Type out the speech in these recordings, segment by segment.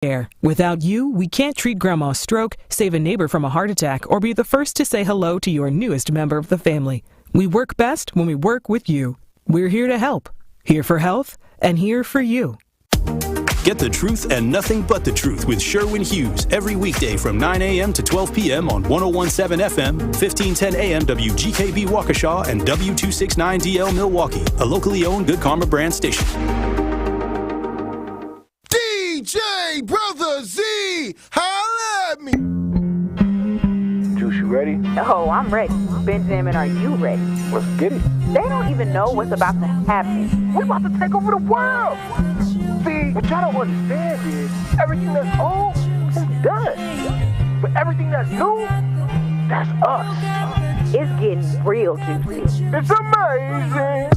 care. Without you, we can't treat grandma's stroke, save a neighbor from a heart attack, or be the first to say hello to your newest member of the family. We work best when we work with you. We're here to help, here for health, and here for you. Get the truth and nothing but the truth with Sherwin Hughes every weekday from 9 a.m. to 12 p.m. on 101.7 FM, 1510 a.m. WGKB Waukesha, and W269DL Milwaukee, a locally owned Good Karma brand station. DJ Brother Z, holla at me. Juice, you ready? Oh, I'm ready. Benjamin, are you ready? Let's get it. They don't even know what's about to happen. We're about to take over the world. See, what y'all don't understand is everything that's old is done. But everything that's new, that's us. It's getting real juicy. It's amazing.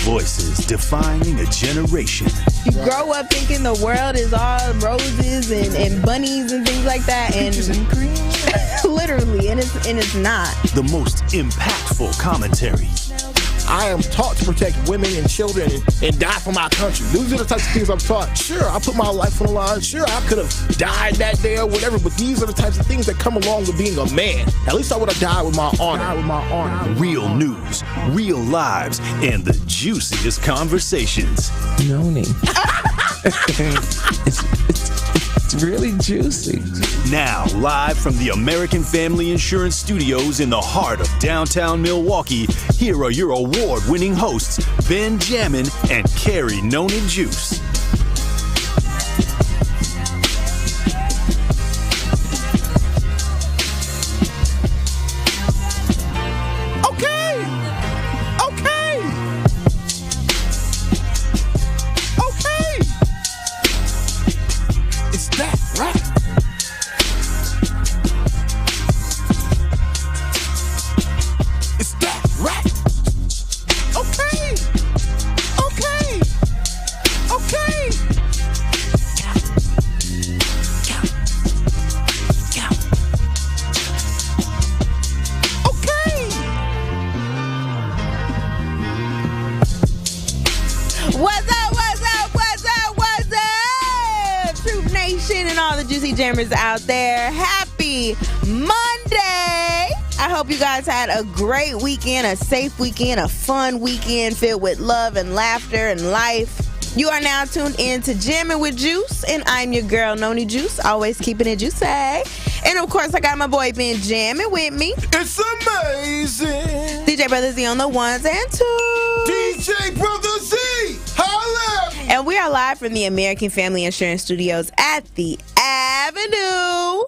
Voices defining a generation. You grow up thinking the world is all roses and bunnies and things like that, and literally, and it's not. The most impactful commentary. I am taught to protect women and children and die for my country. These are the types of things I'm taught. Sure, I put my life on the line. Sure, I could have died that day or whatever, but these are the types of things that come along with being a man. At least I would have died with my honor. Real news, real lives, and the juiciest conversations. Noni. It's really juicy. Now, live from the American Family Insurance Studios in the heart of downtown Milwaukee, here are your award-winning hosts, Ben Jammin and Carrie Noni Juice. Jammers out there, happy Monday. I hope you guys had a great weekend, a safe weekend, a fun weekend filled with love and laughter and life. You are now tuned in to Jammin' with Juice, and I'm your girl Noni Juice, always keeping it juicy. And of course I got my boy Ben Jammin' with me. It's amazing. DJ Brother Z on the ones and twos. DJ Brother Z, holla! And we are live from the American Family Insurance Studios at the Avenue.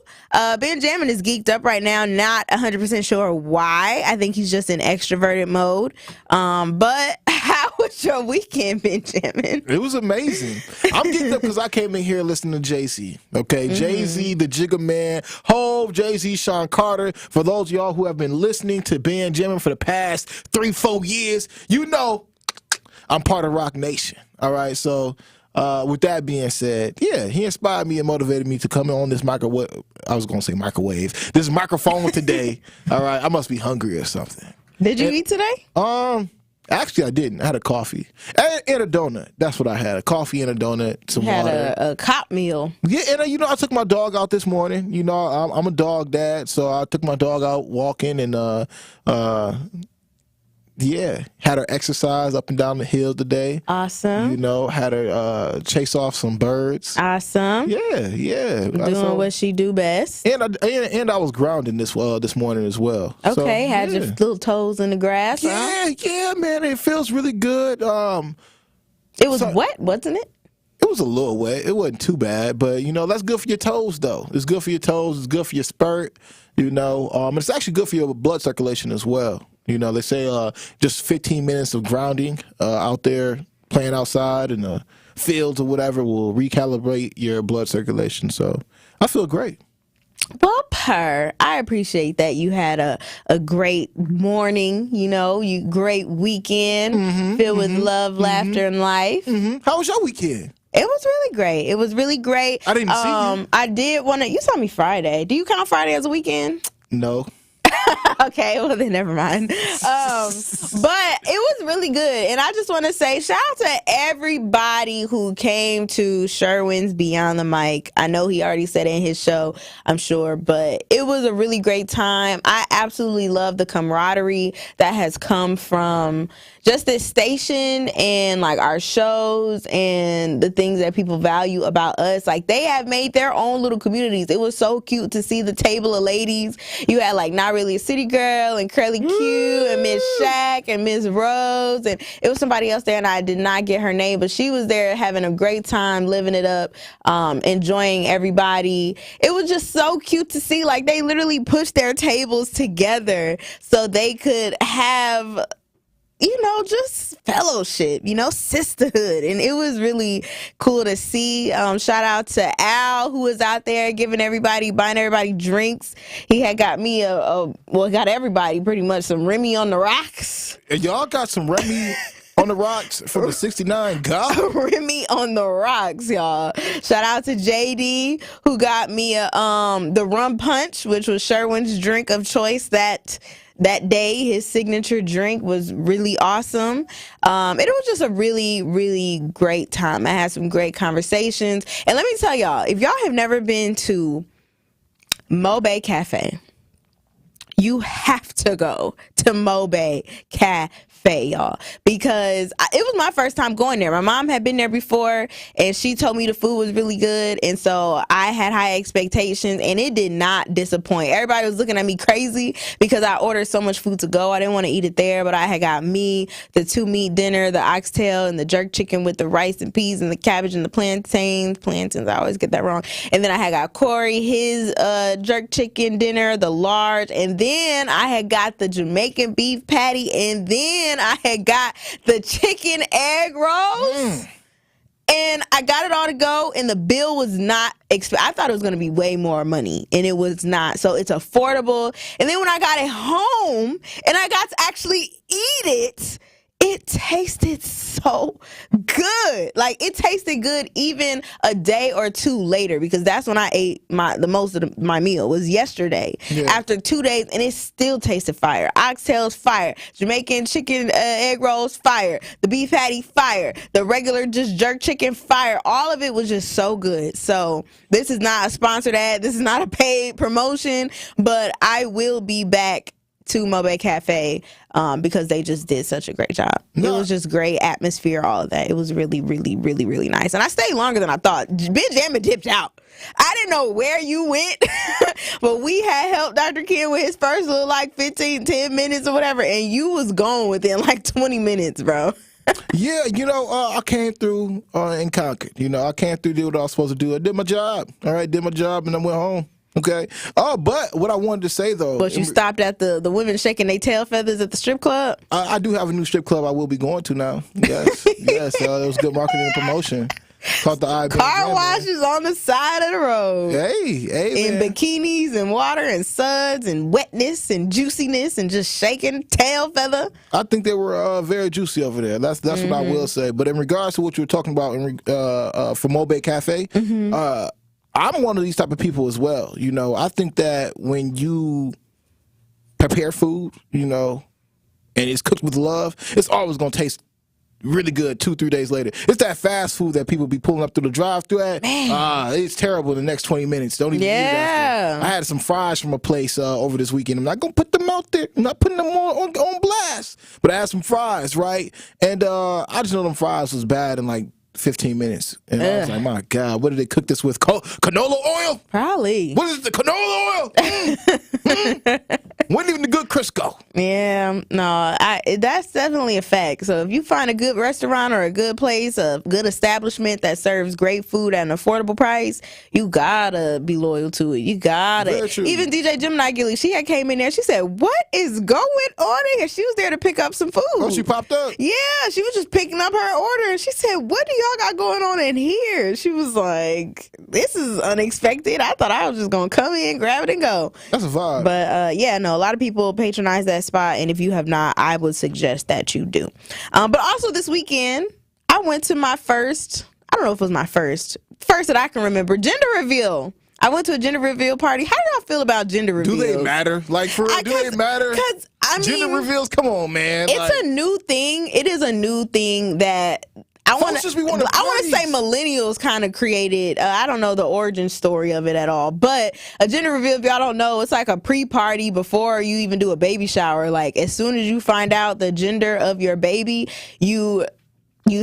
Ben Jammin is geeked up right now, not 100% sure why. I think he's just in extroverted mode. But how was your weekend, Ben Jammin? It was amazing. I'm geeked up because I came in here listening to Jay-Z. Okay, Jay-Z, the Jigga Man, Hove, Jay-Z, Sean Carter. For those of y'all who have been listening to Ben Jammin for the past 3-4 years, you know I'm part of Rock Nation. All right, so with that being said, yeah, he inspired me and motivated me to come on this microwave. I was going to say microwave. This microphone today. All right, I must be hungry or something. Did you eat today? Actually, I didn't. I had a coffee and a donut. That's what I had, a coffee and a donut, some had water. a cop meal. Yeah, and I took my dog out this morning. You know, I'm a dog dad, so I took my dog out walking and yeah, had her exercise up and down the hill today. Awesome. You know, had her chase off some birds. Awesome. Yeah. Doing what she do best. And I was grounding this morning as well. Okay, so, had your little toes in the grass. Yeah, man, it feels really good. It was wet, wasn't it? It was a little wet. It wasn't too bad, but you know that's good for your toes, though. It's good for your toes. It's good for your spurt. You know, it's actually good for your blood circulation as well. You know, they say just 15 minutes of grounding out there, playing outside in the fields or whatever will recalibrate your blood circulation. So I feel great. Well, I appreciate that you had a great morning, you know, great weekend filled with love, laughter, and life. How was your weekend? It was really great. It was really great. I didn't see you. I did want to. You saw me Friday. Do you count Friday as a weekend? No. Okay, well then never mind. But it was really good. And I just want to say shout out to everybody who came to Sherwin's Beyond the Mic. I know he already said it in his show, I'm sure, but it was a really great time. I absolutely love the camaraderie that has come from just this station and like our shows and the things that people value about us. Like they have made their own little communities. It was so cute to see the table of ladies. You had like Not Really a City Girl and Curly Q and Miss Shaq and Miss Rose, and it was somebody else there and I did not get her name, but she was there having a great time, living it up, enjoying everybody. It was just so cute to see. Like they literally pushed their tables together so they could have, you know, just fellowship, you know, sisterhood. And it was really cool to see. Shout out to Al, who was out there buying everybody drinks. He had got me got everybody pretty much some Remy on the rocks. And y'all got some Remy on the rocks from the 69 God. Remy on the rocks, y'all. Shout out to JD, who got me the rum punch, which was Sherwin's drink of choice that day. His signature drink was really awesome. It was just a really, really great time. I had some great conversations. And let me tell y'all, if y'all have never been to Mobe Cafe, you have to go to Mobe Cafe, y'all, because it was my first time going there. My mom had been there before and she told me the food was really good, and so I had high expectations and it did not disappoint. Everybody was looking at me crazy because I ordered so much food to go. I didn't want to eat it there, but I had got me the 2-meat dinner, the oxtail and the jerk chicken with the rice and peas and the cabbage and the plantains, I always get that wrong. And then I had got Corey his jerk chicken dinner, the large, and then I had got the Jamaican beef patty, and then I had got the chicken egg rolls. And I got it all to go, and the bill was not I thought it was going to be way more money, and it was not. So it's affordable. And then when I got it home and I got to actually eat it, it tasted so good. Like it tasted good even a day or two later, because that's when I ate the most of my meal was yesterday. Yeah. After 2 days, and it still tasted fire. Oxtails fire. Jamaican chicken egg rolls fire. The beef patty fire. The regular just jerk chicken fire. All of it was just so good. So this is not a sponsored ad. This is not a paid promotion, but I will be back to Mobe Cafe because they just did such a great job. No. It was just great atmosphere, all of that. It was really, really, really, really nice. And I stayed longer than I thought. Ben Jammin dipped out. I didn't know where you went, but we had helped Dr. Ken with his first little 10 minutes or whatever, and you was gone within 20 minutes, bro. Yeah, I came through and conquered. I came through, did what I was supposed to do. I did my job. All right, did my job, and I went home. Okay. But what I wanted to say, though. But you stopped at the women shaking their tail feathers at the strip club? I do have a new strip club I will be going to now. Yes. Yes. It was good marketing and promotion. Called the Car washes on the side of the road. Hey, in man. bikinis and water and suds and wetness and juiciness and just shaking tail feather. I think they were very juicy over there. That's what I will say. But in regards to what you were talking about for Mobe Cafe, I'm one of these type of people as well. I think that when you prepare food, and it's cooked with love, it's always going to taste really good 2-3 days later. It's that fast food that people be pulling up through the drive-thru at. It's terrible in the next 20 minutes. Don't even eat it after. I had some fries from a place over this weekend. I'm not going to put them out there. I'm not putting them on blast. But I had some fries, right? And I just know them fries was bad in 15 minutes. And I was like, my God, what did they cook this with? Canola oil? Probably. What is the canola oil? Wasn't even the good Crisco. Yeah, no, that's definitely a fact. So if you find a good restaurant or a good place, a good establishment that serves great food at an affordable price, you gotta be loyal to it. You gotta. Even DJ Gemini Gilly, she had came in there. She said, "What is going on in here?" She was there to pick up some food. Oh, she popped up. Yeah, she was just picking up her order, and she said, "What do y'all got going on in here?" She was like, "This is unexpected. I thought I was just gonna come in, grab it, and go." That's a vibe. But yeah, no, a lot of people patronize that spot, and if you have not, I would suggest that you do. But also this weekend, I went to my first, I don't know if it was my first that I can remember, gender reveal I went to a gender reveal party. How do y'all feel about gender reveals? Do they matter? Like, for real, do they matter? Because, gender reveals, come on, man. It's a new thing. It is a new thing that I want to say millennials kind of created. I don't know the origin story of it at all, but a gender reveal, if y'all don't know, it's like a pre-party before you even do a baby shower. Like, as soon as you find out the gender of your baby, you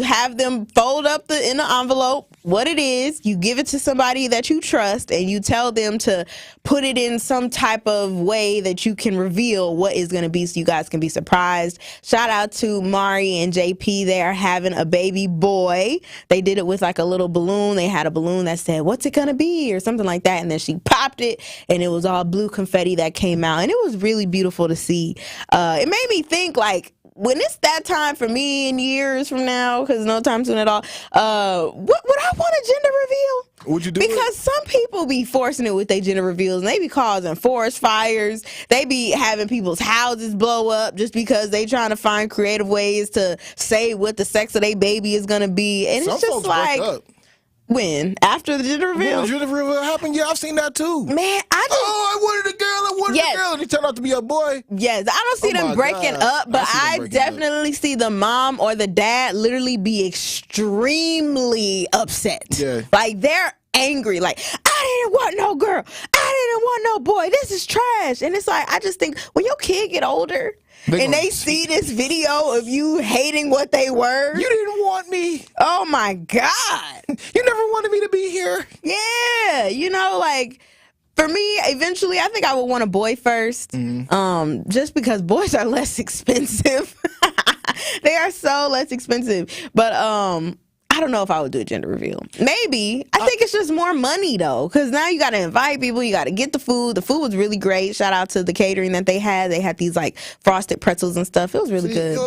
have them fold up in the envelope what it is, you give it to somebody that you trust, and you tell them to put it in some type of way that you can reveal what is going to be, so you guys can be surprised. Shout out to Mari and JP. They are having a baby boy. They did it with like a little balloon. They had a balloon that said, "What's it going to be?" or something like that, and then she popped it, and it was all blue confetti that came out, and it was really beautiful to see. It made me think, like, when it's that time for me in years from now, because no time soon at all, would I want a gender reveal? Would you do Because some people be forcing it with their gender reveals, and they be causing forest fires. They be having people's houses blow up just because they trying to find creative ways to say what the sex of their baby is going to be. And some it's just folks like... break up. When? After the gender reveal? When the gender reveal happened? Yeah, I've seen that too. Man, I wanted a girl, and he turned out to be a boy. Yes, I don't see them breaking up, but I definitely see the mom or the dad literally be extremely upset. Yeah. Like, they're angry. Like, I didn't want no girl. I didn't want no boy. This is trash. And it's like, I just think when your kid get older, they see this video of you hating what they were. You didn't want me. Oh my God. You never wanted me to be here. Yeah. You know, like, for me, eventually, I think I would want a boy first. Mm-hmm. Just because boys are less expensive. They are so less expensive. But I don't know if I would do a gender reveal. Maybe. I think it's just more money, though, because now you got to invite people. You got to get the food. The food was really great. Shout out to the catering that they had. They had these, like, frosted pretzels and stuff. It was really good.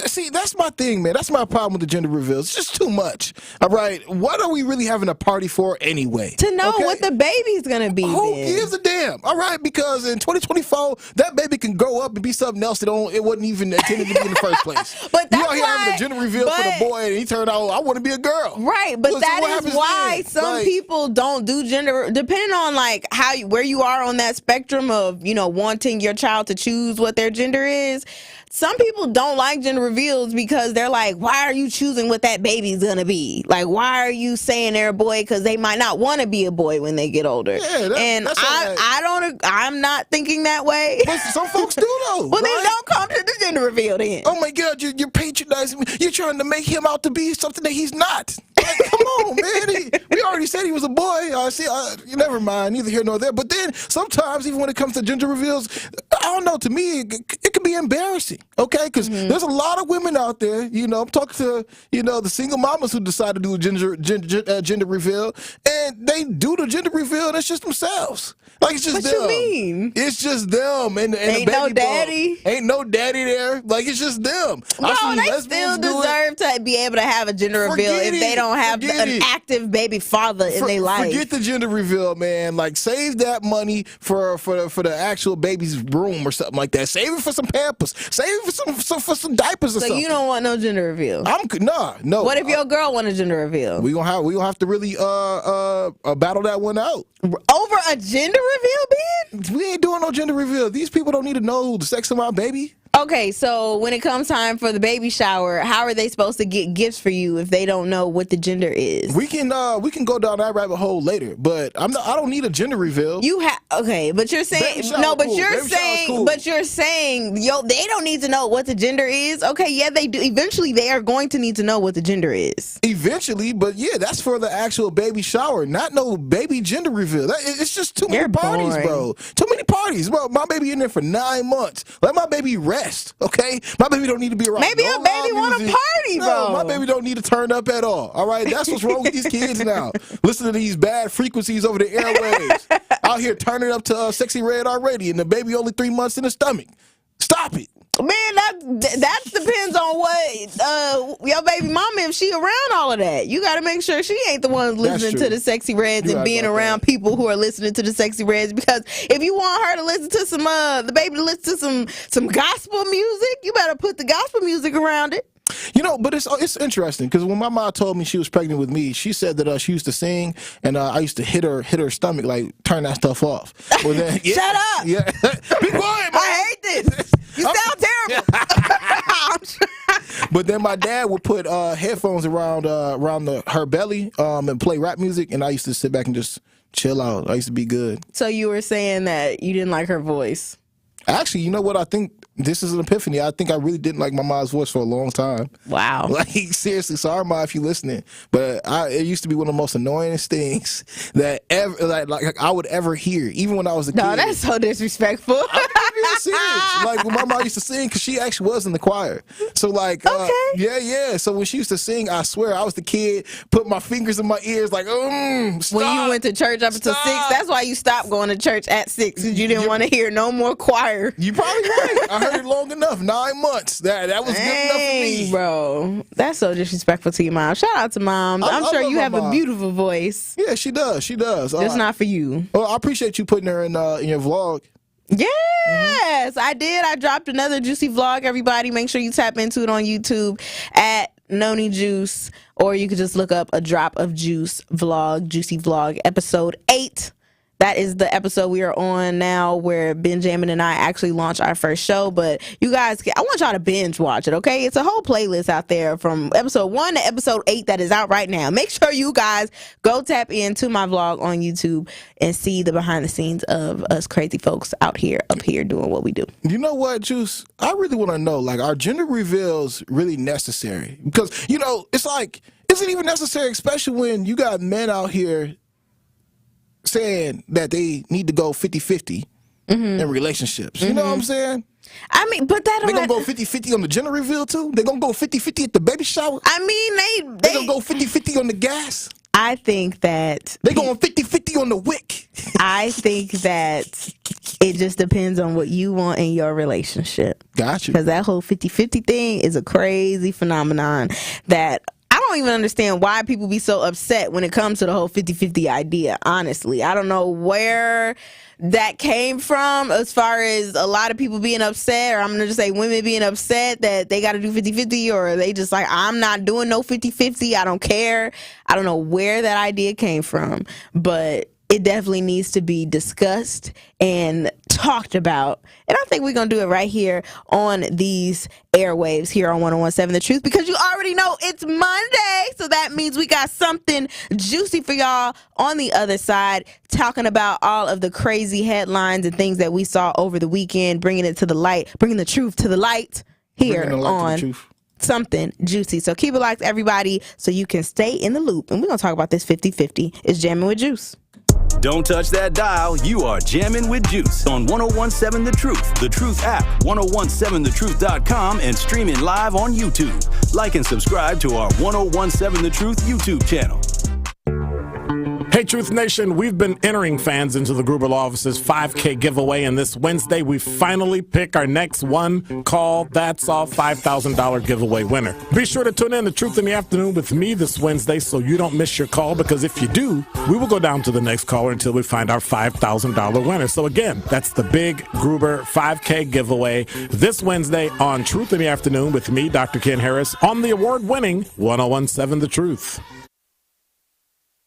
See, that's my thing, man. That's my problem with the gender reveals. It's just too much. All right? What are we really having a party for anyway? To know what the baby's going to be. Who gives a damn? All right? Because in 2024, that baby can grow up and be something else that it wasn't even intended to be in the first place. But that's you out here having a gender reveal for the boy, and he turned out, I want to be a girl. Right, but that is why some people don't do gender, depending on like where you are on that spectrum of, you know, wanting your child to choose what their gender is. Some people don't like gender reveals because they're like, why are you choosing what that baby's gonna be? Like, why are you saying they're a boy? Because they might not want to be a boy when they get older. Yeah, I'm not thinking that way. But some folks do though. Well, then don't come to the gender reveal then. Oh my God, you're patronizing me. You're trying to make him out to be something that he's not. Like, come on, man. We already said he was a boy. Never mind, neither here nor there. But then sometimes, even when it comes to gender reveals, I don't know, to me, it can be embarrassing. Okay, because there's a lot of women out there, you know, I'm talking to, you know, the single mamas who decide to do a gender reveal, and they do the gender reveal, and it's just themselves. Like, it's just them. What you mean? It's just them. And ain't no daddy? Ain't no daddy there. Like, it's just them. No, they still deserve to be able to have a gender reveal if they don't have an active baby father in their life. Forget the gender reveal, man. Like, save that money for the actual baby's room or something like that. Save it for some Pampers. Save it for some diapers or something. So you don't want no gender reveal? No. What if your girl want a gender reveal? We gonna have to really battle that one out. Over a gender reveal, Ben? We ain't doing no gender reveal. These people don't need to know the sex of my baby. Okay, so when it comes time for the baby shower, how are they supposed to get gifts for you if they don't know what the gender is? We can go down that rabbit hole later, but I don't need a gender reveal. But you're saying you're saying they don't need to know what the gender is. Okay, yeah, they do. Eventually, they are going to need to know what the gender is. Eventually, but yeah, that's for the actual baby shower, not no baby gender reveal. It's just too many parties, bro. Too many parties, bro. My baby in there for 9 months. Let my baby rest. Okay, my baby don't need to be around. Maybe a baby want a party, bro. No, my baby don't need to turn up at all. All right, that's what's wrong with these kids now. Listening to these bad frequencies over the airwaves. Out here turning up to Sexy Red already, and the baby only 3 months in the stomach. Stop it. Man, that depends on what your baby mama, if she around all of that. You got to make sure she ain't the one listening to the Sexy Reds and being around people who are listening to the Sexy Reds. Because if you want her to listen to the baby to listen to some gospel music, you better put the gospel music around it. But it's interesting because when my mom told me she was pregnant with me, she said that she used to sing, and I used to hit her stomach, like turn that stuff off. Well, then, yeah, Shut up! Yeah, be quiet, man. I hate this. You sound terrible. But then my dad would put headphones around her belly and play rap music, and I used to sit back and just chill out. I used to be good. So you were saying that you didn't like her voice? Actually, you know what? I think this is an epiphany. I think I really didn't like my mom's voice for a long time. Wow. Like, seriously, sorry, Ma, if you're listening. But it used to be one of the most annoyingest things that ever, like I would ever hear, even when I was a kid. No, that's so disrespectful. I'm being serious. Like, when my mom used to sing, because she actually was in the choir. So, like, yeah. So when she used to sing, I swear, I was the kid, put my fingers in my ears, like, stop. When you went to church up until 6, that's why you stopped going to church at 6, because you didn't want to hear no more choir. You probably right. I heard it long enough. 9 months. That was good enough for me. Bro, that's so disrespectful to your mom. Shout out to mom. I'm sure you have a beautiful voice. Yeah, she does. She does. Just not for you. Well, I appreciate you putting her in your vlog. Yes, I did. I dropped another juicy vlog, everybody. Make sure you tap into it on YouTube at Noni Juice, or you could just look up a Drop of Juice vlog, juicy vlog, episode 8. That is the episode we are on now, where Benjamin and I actually launched our first show. But you guys, I want y'all to binge watch it, okay? It's a whole playlist out there from episode 1 to episode 8 that is out right now. Make sure you guys go tap into my vlog on YouTube and see the behind the scenes of us crazy folks up here doing what we do. You know what, Juice? I really want to know, like, are gender reveals really necessary? Because, it's like, is it even necessary, especially when you got men out here saying that they need to go 50-50 in relationships. You know what I'm saying? I mean, but that they gonna go 50-50 on the gender reveal too? They gonna go 50-50 at the baby shower? I mean, they gonna go 50-50 on the gas? I think that they going 50-50 on the wick. I think that it just depends on what you want in your relationship. Gotcha. Because that whole 50-50 thing is a crazy phenomenon that I don't even understand why people be so upset when it comes to the whole 50-50 idea, honestly. I don't know where that came from as far as a lot of people being upset, or I'm going to just say women being upset that they got to do 50-50, or they just like, I'm not doing no 50-50. I don't care. I don't know where that idea came from, but it definitely needs to be discussed and talked about. And I think we're going to do it right here on these airwaves here on 101.7 The Truth, because you already know it's Monday. So that means we got something juicy for y'all on the other side, talking about all of the crazy headlines and things that we saw over the weekend, bringing it to the light, bringing the truth to the light here on something juicy. So keep it locked, everybody, so you can stay in the loop. And we're going to talk about this 50-50. It's Jammin' with Juice. Don't touch that dial. You are jamming with Juice on 101.7 The Truth, The Truth app, 101.7thetruth.com, and streaming live on YouTube. Like and subscribe to our 101.7 The Truth YouTube channel. Hey, Truth Nation, we've been entering fans into the Gruber Law Office's 5K giveaway, and this Wednesday we finally pick our next one call That's All $5,000 giveaway winner. Be sure to tune in to Truth in the Afternoon with me this Wednesday so you don't miss your call, because if you do, we will go down to the next caller until we find our $5,000 winner. So again, that's the big Gruber 5K giveaway this Wednesday on Truth in the Afternoon with me, Dr. Ken Harris, on the award-winning 101.7 The Truth.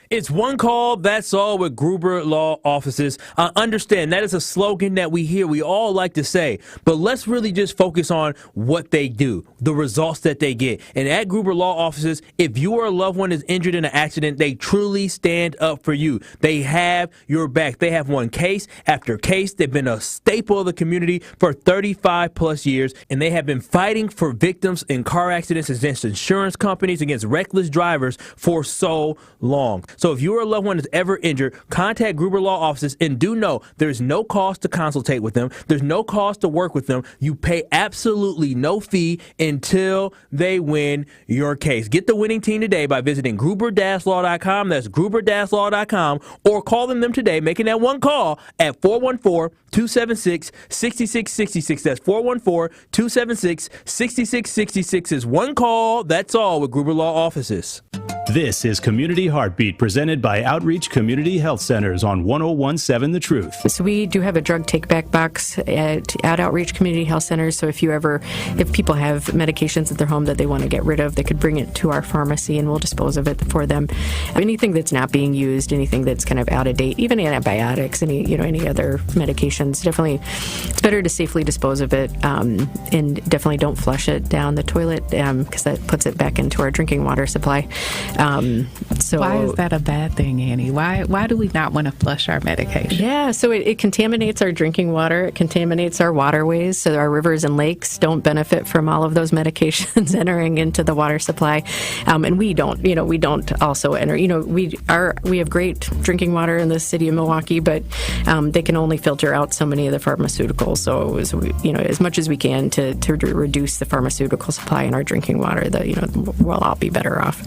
It's one call, that's all with Gruber Law Offices. Understand, that is a slogan that we hear, we all like to say, but let's really just focus on what they do, the results that they get. And at Gruber Law Offices, if you or a loved one is injured in an accident, they truly stand up for you. They have your back. They have won case after case. They've been a staple of the community for 35 plus years, and they have been fighting for victims in car accidents, against insurance companies, against reckless drivers for so long. So if you or a loved one is ever injured, contact Gruber Law Offices, and do know there's no cost to consultate with them. There's no cost to work with them. You pay absolutely no fee until they win your case. Get the winning team today by visiting gruber-law.com. That's gruber-law.com, or calling them today, making that one call at 414-276-6666. That's 414-276-6666 is one call. That's all with Gruber Law Offices. This is Community Heartbeat, presented by Outreach Community Health Centers on 1017 The Truth. So we do have a drug take-back box at Outreach Community Health Centers. So if people have medications at their home that they want to get rid of, they could bring it to our pharmacy and we'll dispose of it for them. Anything that's not being used, anything that's kind of out of date, even antibiotics, any other medications, definitely it's better to safely dispose of it, and definitely don't flush it down the toilet because that puts it back into our drinking water supply. So why is that a bad thing, Annie? Why do we not want to flush our medication? Yeah, so it contaminates our drinking water. It contaminates our waterways, so our rivers and lakes don't benefit from all of those medications entering into the water supply. And we don't also enter. We have great drinking water in the city of Milwaukee, but they can only filter out so many of the pharmaceuticals. So as much as we can to reduce the pharmaceutical supply in our drinking water, we'll all be better off.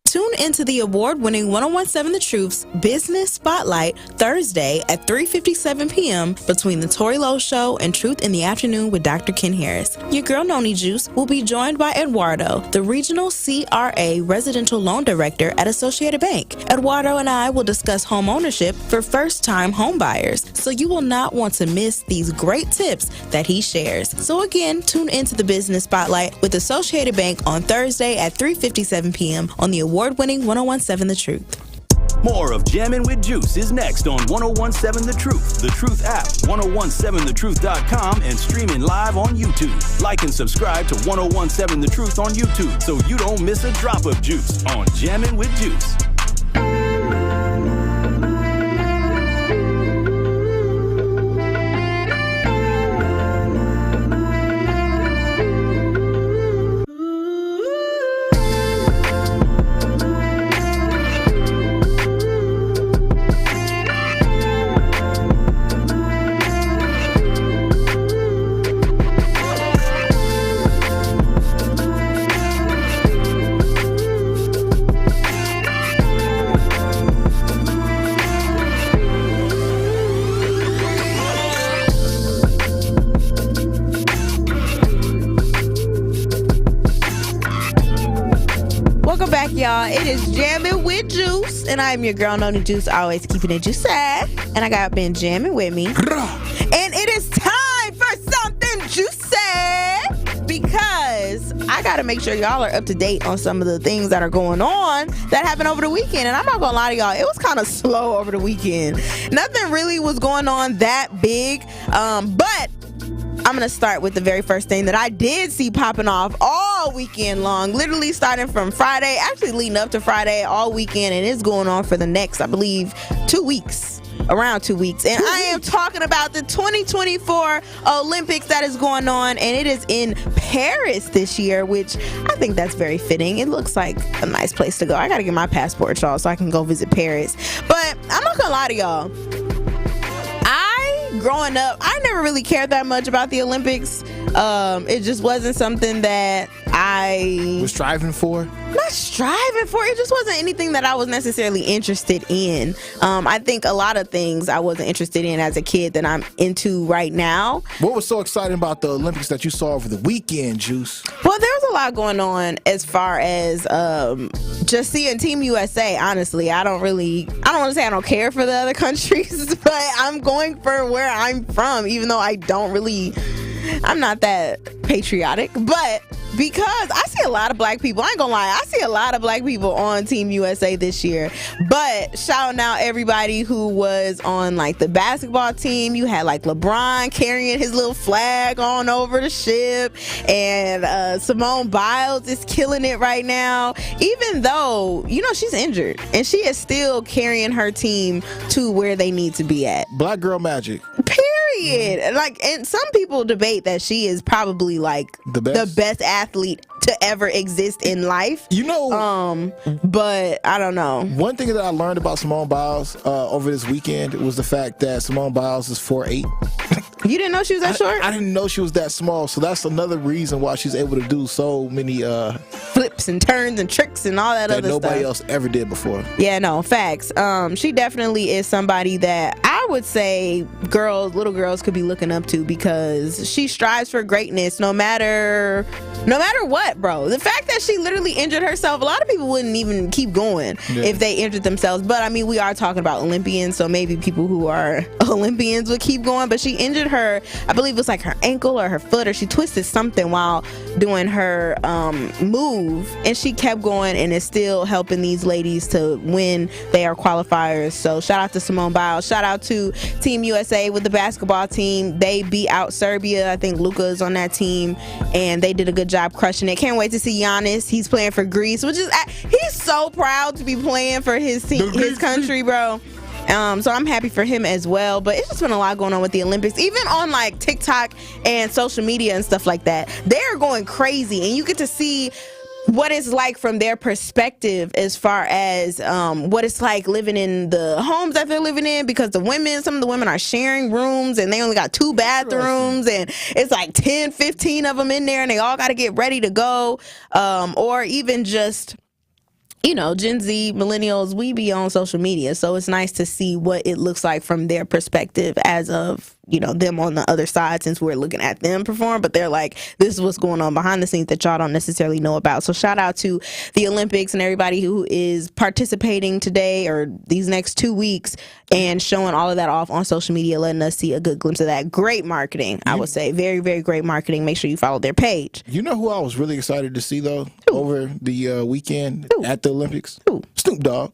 Tune into the award-winning 1017 The Truth's Business Spotlight Thursday at 3:57 p.m. between The Tori Lowe Show and Truth in the Afternoon with Dr. Ken Harris. Your girl Noni Juice will be joined by Eduardo, the Regional CRA Residential Loan Director at Associated Bank. Eduardo and I will discuss home ownership for first-time home buyers, so you will not want to miss these great tips that he shares. So again, tune into the Business Spotlight with Associated Bank on Thursday at 3:57 p.m. on the award-winning 1017 The Truth. More of Jammin' with Juice is next on 1017 The Truth, The Truth app, 1017thetruth.com, and streaming live on YouTube. Like and subscribe to 1017 The Truth on YouTube so you don't miss a drop of juice on Jammin' with Juice. Y'all, it is Jammin' with Juice, and I'm your girl Noni Juice, always keeping it juicy. And I got Ben Jammin' with me, and it is time for something juicy because I gotta make sure y'all are up to date on some of the things that are going on that happened over the weekend. And I'm not gonna lie to y'all, it was kind of slow over the weekend. Nothing really was going on that big, but I'm going to start with the very first thing that I did see popping off all weekend long, literally starting from Friday, actually leading up to Friday all weekend, and it's going on for the next, I believe, 2 weeks. Around 2 weeks. And I am talking about the 2024 Olympics that is going on, and it is in Paris this year, which I think that's very fitting. It looks like a nice place to go. I got to get my passport, y'all, so I can go visit Paris. But I'm not going to lie to y'all. Growing up, I never really cared that much about the Olympics. It just wasn't something that I was striving for. Not striving for. It just wasn't anything that I was necessarily interested in. I think a lot of things I wasn't interested in as a kid that I'm into right now. What was so exciting about the Olympics that you saw over the weekend, Juice? Well, there was a lot going on as far as just seeing Team USA. Honestly, I don't want to say I don't care for the other countries, but I'm going for where I'm from, even though I'm not that patriotic, but because I see a lot of black people, I ain't gonna lie, I see a lot of black people on Team USA this year. But shouting out everybody who was on like the basketball team. You had like LeBron carrying his little flag on over the ship, and Simone Biles is killing it right now, even though she's injured, and she is still carrying her team to where they need to be at. Black girl magic. Period. And some people debate that she is probably like the best athlete to ever exist in life. But I don't know. One thing that I learned about Simone Biles over this weekend was the fact that Simone Biles is 4'8". You didn't know she was that short? I didn't know she was that small, so that's another reason why she's able to do so many flips and turns and tricks and all that other stuff that nobody else ever did before. Yeah, no, facts. She definitely is somebody that I would say little girls could be looking up to, because she strives for greatness no matter what, bro. The fact that she literally injured herself, a lot of people wouldn't even keep going if they injured themselves. But I mean, we are talking about Olympians, so maybe people who are Olympians would keep going. But she injured her, I believe it was like her ankle or her foot, or she twisted something while doing her move, and she kept going, and is still helping these ladies to win. They are qualifiers. So shout out to Simone Biles. Shout out to Team USA with the basketball team. They beat out Serbia. I think Luka is on that team, and they did a good job crushing it. Can't wait to see Giannis. He's playing for Greece, which is, he's so proud to be playing for his team, his country, bro. So I'm happy for him as well. But it's just been a lot going on with the Olympics, even on like TikTok and social media and stuff like that. They're going crazy, and you get to see what it's like from their perspective, as far as what it's like living in the homes that they're living in, because some of the women are sharing rooms, and they only got 2 bathrooms, and it's like 10, 15 of them in there, and they all got to get ready to go. Or even just, Gen Z, millennials, we be on social media, so it's nice to see what it looks like from their perspective as of, them on the other side, since we're looking at them perform, but they're like, this is what's going on behind the scenes that y'all don't necessarily know about. So shout out to the Olympics and everybody who is participating today or these next 2 weeks and showing all of that off on social media, letting us see a good glimpse of that. Great marketing, I would say. Very, very great marketing. Make sure you follow their page. You know who I was really excited to see, though, over the weekend at the Olympics? Snoop Dogg.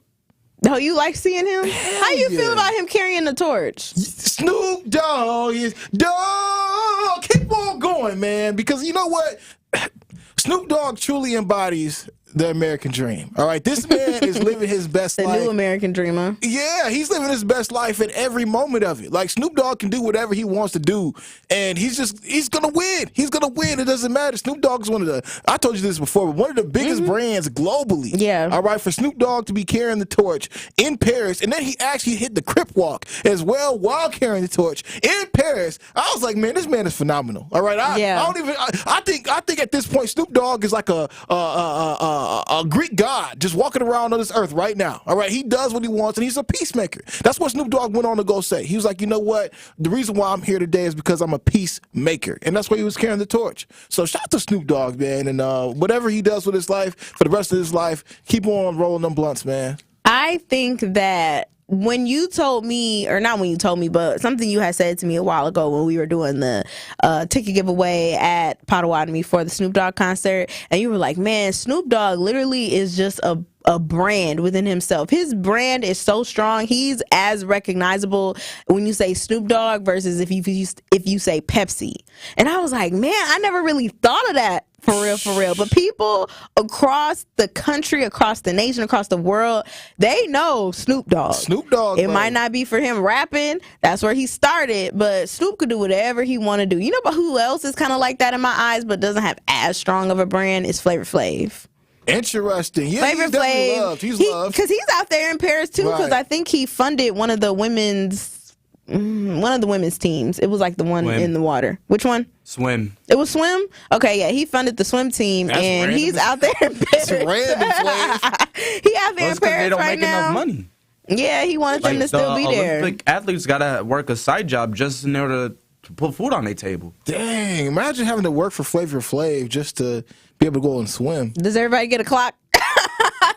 Oh, you like seeing him? How you feel about him carrying the torch? Snoop Dogg is dog. Keep on going, man, because you know what? Snoop Dogg truly embodies the American dream. All right, this man is living his best life. The new American dreamer. Yeah, he's living his best life in every moment of it. Like, Snoop Dogg can do whatever he wants to do, and he's gonna win. He's gonna win. It doesn't matter. Snoop Dogg is one of the, I told you this before, but one of the biggest brands globally. Yeah. All right, for Snoop Dogg to be carrying the torch in Paris, and then he actually hit the Crip Walk as well while carrying the torch in Paris. I was like, man, this man is phenomenal. All right, I think at this point Snoop Dogg is like a Greek god just walking around on this earth right now. All right, he does what he wants, and he's a peacemaker. That's what Snoop Dogg went on to go say. He was like, you know what? The reason why I'm here today is because I'm a peacemaker, and that's why he was carrying the torch. So shout out to Snoop Dogg, man, and whatever he does with his life for the rest of his life, keep on rolling them blunts, man. I think that when you told me, or not when you told me, but something you had said to me a while ago when we were doing the ticket giveaway at Potawatomi for the Snoop Dogg concert, and you were like, man, Snoop Dogg literally is just a brand within himself. His brand is so strong. He's as recognizable when you say Snoop Dogg versus if you say Pepsi. And I was like, man, I never really thought of that. For real. But people across the country, across the nation, across the world, they know Snoop Dogg. Snoop Dogg. It might not be for him rapping. That's where he started. But Snoop could do whatever he want to do. You know, but who else is kind of like that in my eyes, but doesn't have as strong of a brand, is Flavor Flav. Interesting. Yeah, Flavor Flav. Loved. He's loved. Because he's out there in Paris too. Because I think he funded one of the women's teams. It was like the one in the water. Which one? Swim. It was swim? Okay, yeah. He funded the swim team. That's and random. He's out there in Paris. That's random, Flav. He out there in Paris they don't right make now. Enough money. Yeah, he wanted them to still be there. Olympic athletes got to work a side job just in order to put food on their table. Dang, imagine having to work for Flavor Flav just to be able to go and swim. Does everybody get a clock?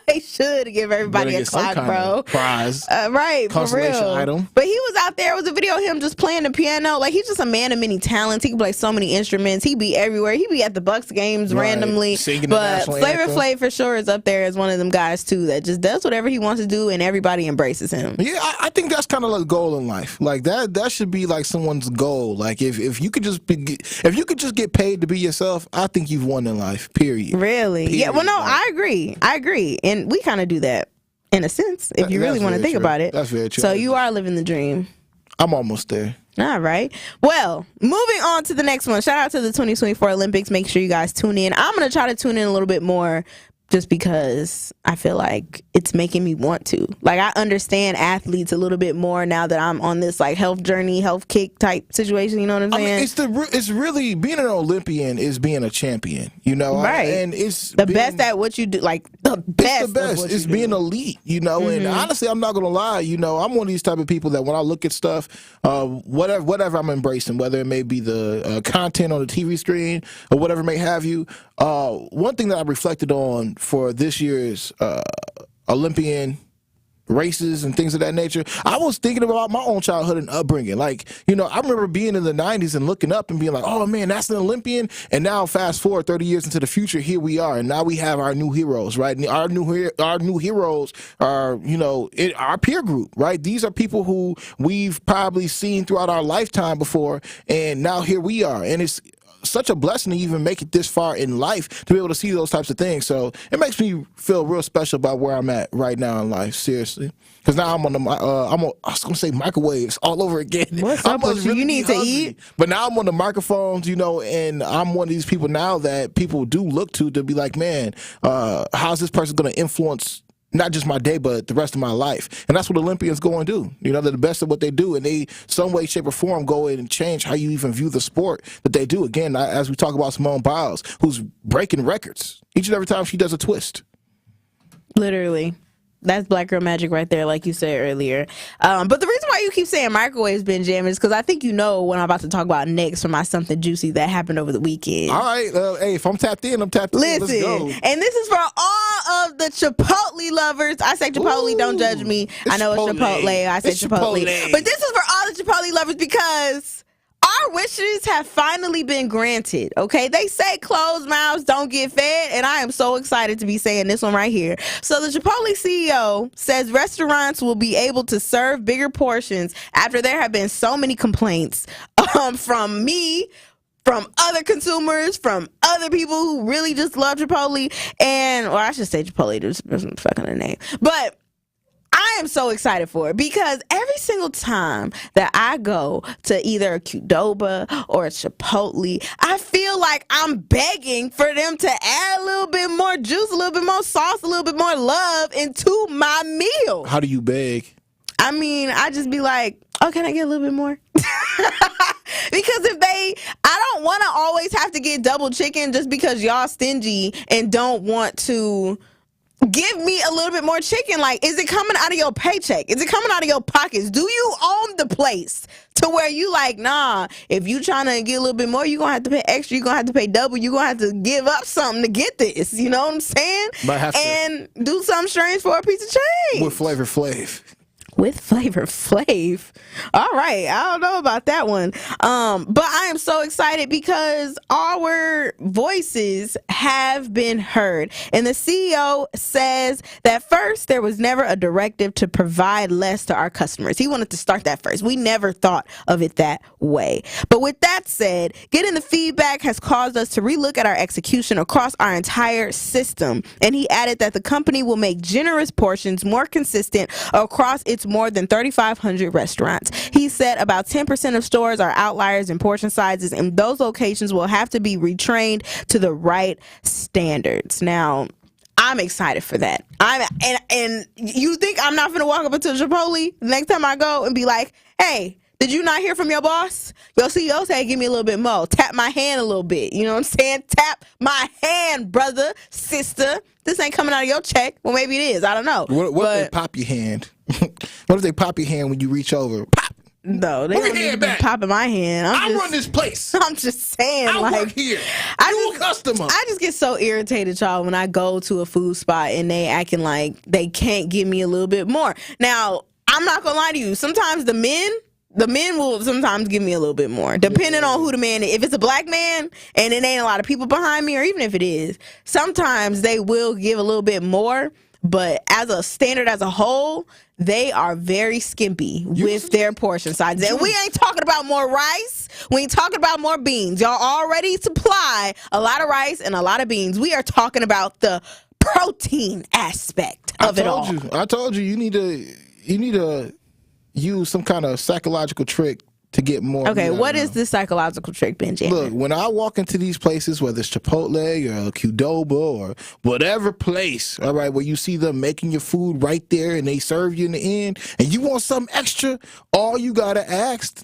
They should give everybody a clock, bro. Prize. Right, for real. Item. But he was out there. It was a video of him just playing the piano. Like, he's just a man of many talents. He can play so many instruments. He be everywhere. He be at the Bucks games randomly. Singing but Flavor Flav for sure is up there as one of them guys too that just does whatever he wants to do, and everybody embraces him. Yeah, I think that's kind of like a goal in life. Like that should be like someone's goal. Like if you could just get paid to be yourself, I think you've won in life. Period. Really? Period. Yeah. Well, no, I agree. And we kind of do that in a sense, if you really want to think about it. That's very true. So you are living the dream. I'm almost there. All right. Well, moving on to the next one. Shout out to the 2024 Olympics. Make sure you guys tune in. I'm going to try to tune in a little bit more just because I feel like it's making me want to. Like, I understand athletes a little bit more now that I'm on this like health journey, health kick type situation. You know what I'm saying? I mean, it's really being an Olympian is being a champion. You know, right? And it's the best at what you do. Like the best. It's the best. It's being elite. You know, and honestly, I'm not gonna lie. You know, I'm one of these type of people that when I look at stuff, whatever I'm embracing, whether it may be the content on the TV screen or whatever may have you. One thing that I reflected on for this year's Olympian races and things of that nature, I was thinking about my own childhood and upbringing. Like, you know, I remember being in the 90s and looking up and being like, oh man, that's an Olympian. And now fast forward 30 years into the future, here we are. And now we have our new heroes, right? And our new heroes are, you know, our peer group, right? These are people who we've probably seen throughout our lifetime before. And now here we are. And it's such a blessing to even make it this far in life to be able to see those types of things. So it makes me feel real special about where I'm at right now in life, seriously. Because now I'm on I was going to say microwaves all over again. What's up with you? You need to eat. But now I'm on the microphones, you know, and I'm one of these people now that people do look to be like, man, how's this person going to influence not just my day, but the rest of my life? And that's what Olympians go and do. You know, they're the best at what they do, and they, some way, shape, or form, go in and change how you even view the sport that they do. Again, as we talk about Simone Biles, who's breaking records each and every time she does a twist. Literally. That's black girl magic right there, like you said earlier. But the reason why you keep saying microwaves, Ben Jammin, is because I think you know what I'm about to talk about next for my something juicy that happened over the weekend. All right. Hey, if I'm tapped in, I'm tapped in. Listen, let's go. And this is for all of the Chipotle lovers. I say Chipotle, don't judge me. I know it's Chipotle. I say Chipotle. But this is for all the Chipotle lovers because our wishes have finally been granted, okay? They say closed mouths don't get fed, and I am so excited to be saying this one right here. So the Chipotle CEO says restaurants will be able to serve bigger portions after there have been so many complaints from me, from other consumers, from other people who really just love Chipotle, and, or I should say Chipotle, just fucking the name. But I am so excited for it because every single time that I go to either a Qdoba or a Chipotle, I feel like I'm begging for them to add a little bit more juice, a little bit more sauce, a little bit more love into my meal. How do you beg? I mean, I just be like, oh, can I get a little bit more? Because I don't want to always have to get double chicken just because y'all stingy and don't want to give me a little bit more chicken. Like, is it coming out of your paycheck? Is it coming out of your pockets? Do you own the place to where you like, nah, if you trying to get a little bit more, you're going to have to pay extra. You're going to have to pay double. You're going to have to give up something to get this. You know what I'm saying? And do something strange for a piece of change. With Flavor Flav. With Flavor Flav. All right. I don't know about that one. But I am so excited because our voices have been heard. And the CEO says that first, there was never a directive to provide less to our customers. He wanted to start that first. We never thought of it that way. But with that said, getting the feedback has caused us to relook at our execution across our entire system. And he added that the company will make generous portions more consistent across its more than 3,500 restaurants. He said about 10% of stores are outliers in portion sizes, and those locations will have to be retrained to the right standards. Now, I'm excited for that. And you think I'm not gonna walk up into Chipotle the next time I go and be like, hey, did you not hear from your boss? Your CEO said, give me a little bit more. Tap my hand a little bit. You know what I'm saying? Tap my hand, brother, sister. This ain't coming out of your check. Well, maybe it is. I don't know. What if they pop your hand? What if they pop your hand when you reach over? Pop. No, they don't need to be popping my hand. I run this place. I'm just saying. I work here. You a customer. I just get so irritated, y'all, when I go to a food spot and they acting like they can't give me a little bit more. Now, I'm not going to lie to you. Sometimes the men will sometimes give me a little bit more, depending on who the man is. If it's a black man and it ain't a lot of people behind me, or even if it is, sometimes they will give a little bit more. But as a standard, as a whole, they are very skimpy with their portion sizes. And we ain't talking about more rice. We ain't talking about more beans. Y'all already supply a lot of rice and a lot of beans. We are talking about the protein aspect of it all. I told you, you need to use some kind of psychological trick to to get more. Okay, what is this psychological trick, Benji? Look, when I walk into these places, whether it's Chipotle or Qdoba or whatever place, all right, where you see them making your food right there and they serve you in the end, and you want something extra, all you gotta ask,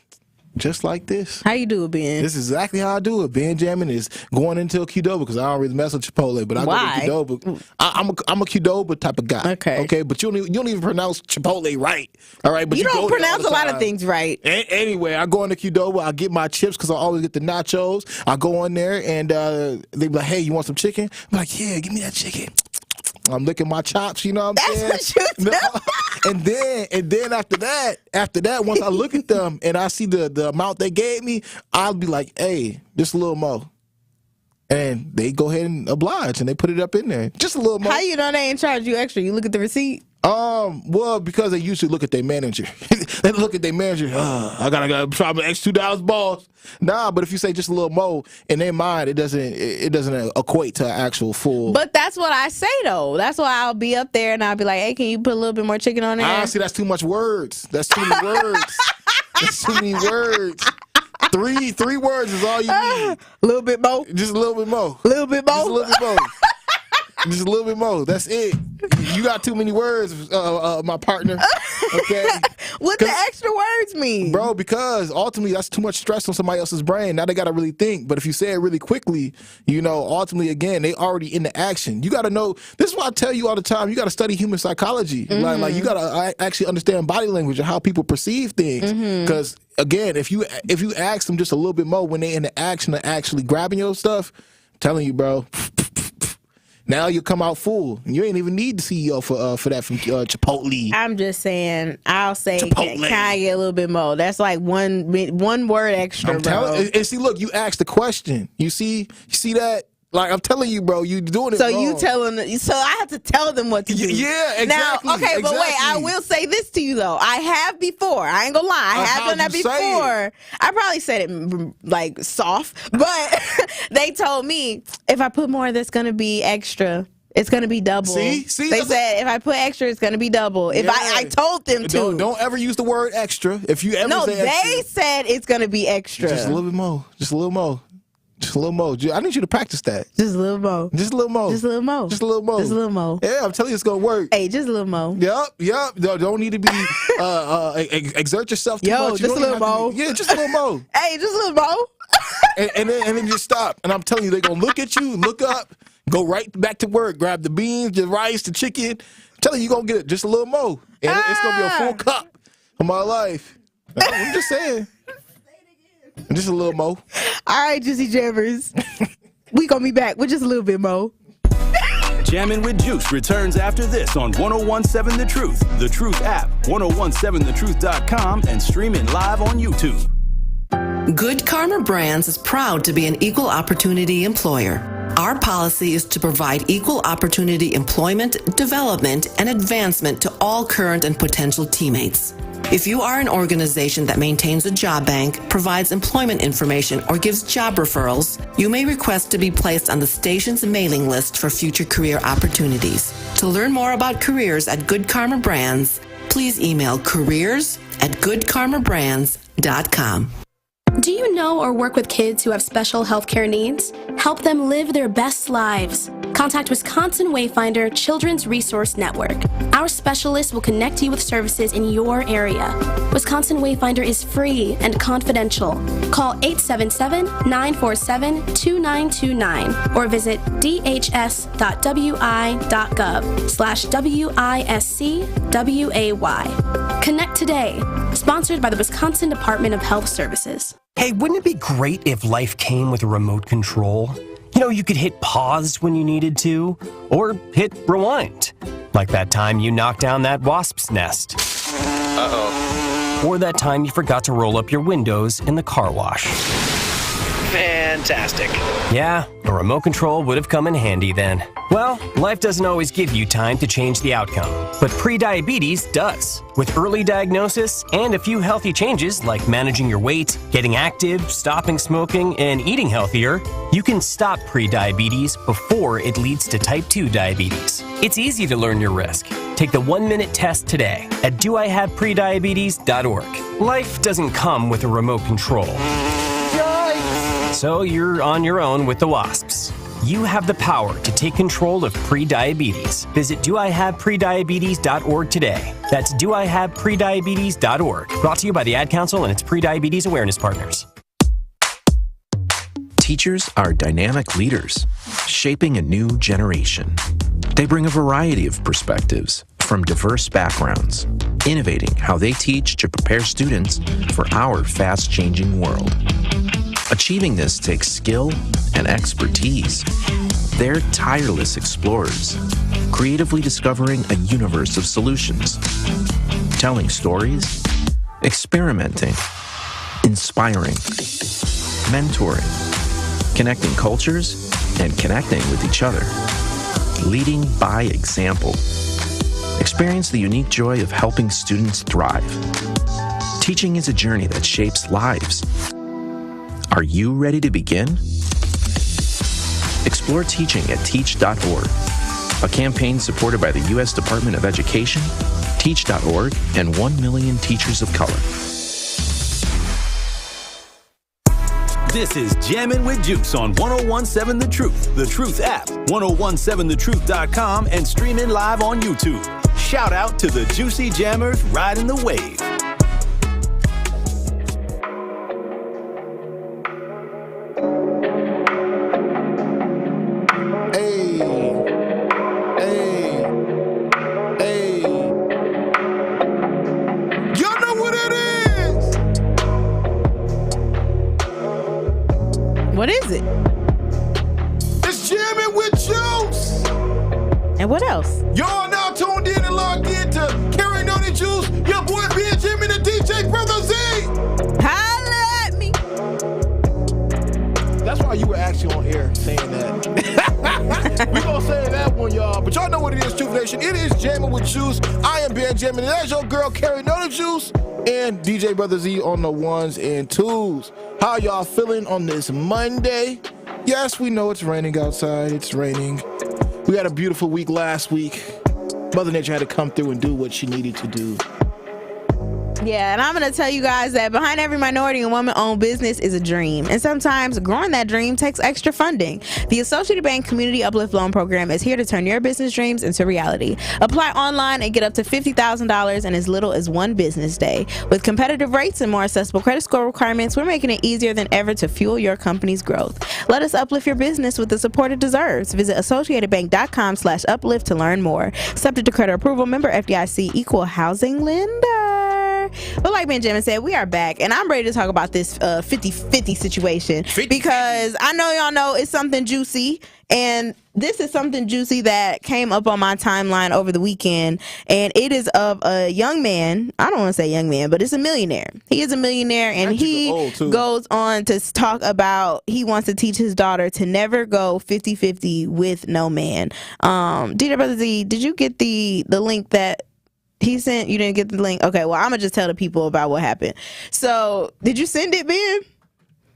just like this. How you do it, Ben? This is exactly how I do it. Ben Jammin is going into a Qdoba because I don't really mess with Chipotle, but I Why? go to Qdoba. I'm a Qdoba type of guy. Okay, but you don't even pronounce Chipotle right. All right, but you don't go there pronounce all a the lot of time. things right. Anyway, I go into Qdoba, I get my chips because I always get the nachos. I go in there and they be like, "Hey, you want some chicken?" I'm like, "Yeah, give me that chicken." I'm licking my chops, you know what I'm saying? That's what you do. And then after that, once I look at them and I see the amount they gave me, I'll be like, "Hey, just a little more." And they go ahead and oblige and they put it up in there. Just a little more. How you know they ain't charge you extra? You look at the receipt? Well, because they usually look at their manager. They look at their manager. I gotta try my extra $2, boss. Nah, but if you say just a little more, in their mind, it doesn't equate to an actual full. But that's what I say though. That's why I'll be up there and I'll be like, "Hey, can you put a little bit more chicken on there?" See, that's too much words. That's too many words. That's too many words. Three words is all you need. A little bit more. Just a little bit more. A little bit more. Just a little bit more. Just a little bit more. That's it. You got too many words, my partner. Okay. What the extra words mean? Bro, because ultimately that's too much stress on somebody else's brain. Now they got to really think. But if you say it really quickly, ultimately, again, they already in the action. You got to know. This is why I tell you all the time, you got to study human psychology. Mm-hmm. Like you got to actually understand body language and how people perceive things. Because, again, if you ask them just a little bit more when they in the action of actually grabbing your stuff, I'm telling you, bro, now you come out full. You ain't even need the CEO for that from Chipotle. I'm just saying, I'll say, Chipotle. can I get a little bit more? That's like one word extra, I'm bro. telling, and see, look, you asked the question. You see that? Like, I'm telling you, bro, you doing it So wrong. so I have to tell them what to do. Yeah, exactly. Now, okay, but wait, I will say this to you though. I have before. I ain't gonna lie. I have done that before. I probably said it like soft, but they told me if I put more, that's gonna be extra. It's gonna be double. See, they said if I put extra, it's gonna be double. If I told them to. Don't ever use the word extra. If you ever say extra, they said it's gonna be extra. Just a little bit more. Just a little more. Just a little more. I need you to practice that. Just a little more. Just a little more. Just a little more. Just a little more. Just a little more. Yeah, I'm telling you, it's gonna work. Hey, just a little more. Yep. Don't need to be exert yourself too much. Just a little more. Yeah, just a little more. Hey, just a little more. and then just stop. And I'm telling you, they're gonna look at you, look up, go right back to work, grab the beans, the rice, the chicken. I'm telling you, you're gonna get just a little more. And it's gonna be a full cup of my life. I'm just saying. Just a little more. All right, Juicy Jammers. We gonna be back with just a little bit more. Jammin' with Juice returns after this on 1017 The Truth, The Truth app, 1017thetruth.com, and streaming live on YouTube. Good Karma Brands is proud to be an equal opportunity employer. Our policy is to provide equal opportunity employment, development, and advancement to all current and potential teammates. If you are an organization that maintains a job bank, provides employment information, or gives job referrals, you may request to be placed on the station's mailing list for future career opportunities. To learn more about careers at Good Karma Brands, please email careers@goodkarmabrands.com. Do you know or work with kids who have special healthcare needs? Help them live their best lives. Contact Wisconsin Wayfinder Children's Resource Network. Our specialists will connect you with services in your area. Wisconsin Wayfinder is free and confidential. Call 877-947-2929 or visit dhs.wi.gov/WISCWAY. Connect today. Sponsored by the Wisconsin Department of Health Services. Hey, wouldn't it be great if life came with a remote control? You know, you could hit pause when you needed to, or hit rewind. Like that time you knocked down that wasp's nest. Uh-oh. Or that time you forgot to roll up your windows in the car wash. Fantastic. Yeah, a remote control would have come in handy then. Well, life doesn't always give you time to change the outcome, but prediabetes does. With early diagnosis and a few healthy changes like managing your weight, getting active, stopping smoking, and eating healthier, you can stop prediabetes before it leads to type 2 diabetes. It's easy to learn your risk. Take the 1-minute test today at doihaveprediabetes.org. Life doesn't come with a remote control. So you're on your own with the wasps. You have the power to take control of prediabetes. Visit doihaveprediabetes.org today. That's doihaveprediabetes.org. Brought to you by the Ad Council and its Prediabetes Awareness Partners. Teachers are dynamic leaders, shaping a new generation. They bring a variety of perspectives from diverse backgrounds, innovating how they teach to prepare students for our fast-changing world. Achieving this takes skill and expertise. They're tireless explorers, creatively discovering a universe of solutions, telling stories, experimenting, inspiring, mentoring, connecting cultures, and connecting with each other, leading by example. Experience the unique joy of helping students thrive. Teaching is a journey that shapes lives. Are you ready to begin? Explore teaching at teach.org, a campaign supported by the U.S. Department of Education, teach.org, and 1 million teachers of color. This is Jammin' with Juice on 1017 The Truth app, 1017thetruth.com, and streaming live on YouTube. Shout out to the Juicy Jammers riding the wave. What is it? It's Jammin' with Juice. And what else? Y'all now tuned in and logged in to Carrying On the Juice. Your boy being Jammin' and DJ Brother Z. Holla at me. That's why you were actually on air saying that. We gonna say that one, y'all. But y'all know what it is, Truth Nation. It is Jammin' with Juice. I am Ben Jammin', and that's your girl Carrying On the Juice and DJ Brother Z on the ones and twos. How y'all feeling on this Monday? Yes, we know it's raining outside. It's raining. We had a beautiful week last week. Mother Nature had to come through and do what she needed to do. Yeah, and I'm going to tell you guys that behind every minority and woman-owned business is a dream. And sometimes growing that dream takes extra funding. The Associated Bank Community Uplift Loan Program is here to turn your business dreams into reality. Apply online and get up to $50,000 in as little as one business day. With competitive rates and more accessible credit score requirements, we're making it easier than ever to fuel your company's growth. Let us uplift your business with the support it deserves. Visit associatedbank.com/uplift to learn more. Subject to credit approval, member FDIC, equal housing lender. But like Benjamin said, we are back, and I'm ready to talk about this 50-50 situation because I know y'all know it's something juicy, and this is something juicy that came up on my timeline over the weekend, and it is of a young man. I don't want to say young man, but it's a millionaire. He is a millionaire, and he goes on to talk about he wants to teach his daughter to never go 50-50 with no man. DJ Brother Z, did you get the link that he sent? You didn't get the link? Okay, well, I'm gonna just tell the people about what happened. So, did you send it, Ben?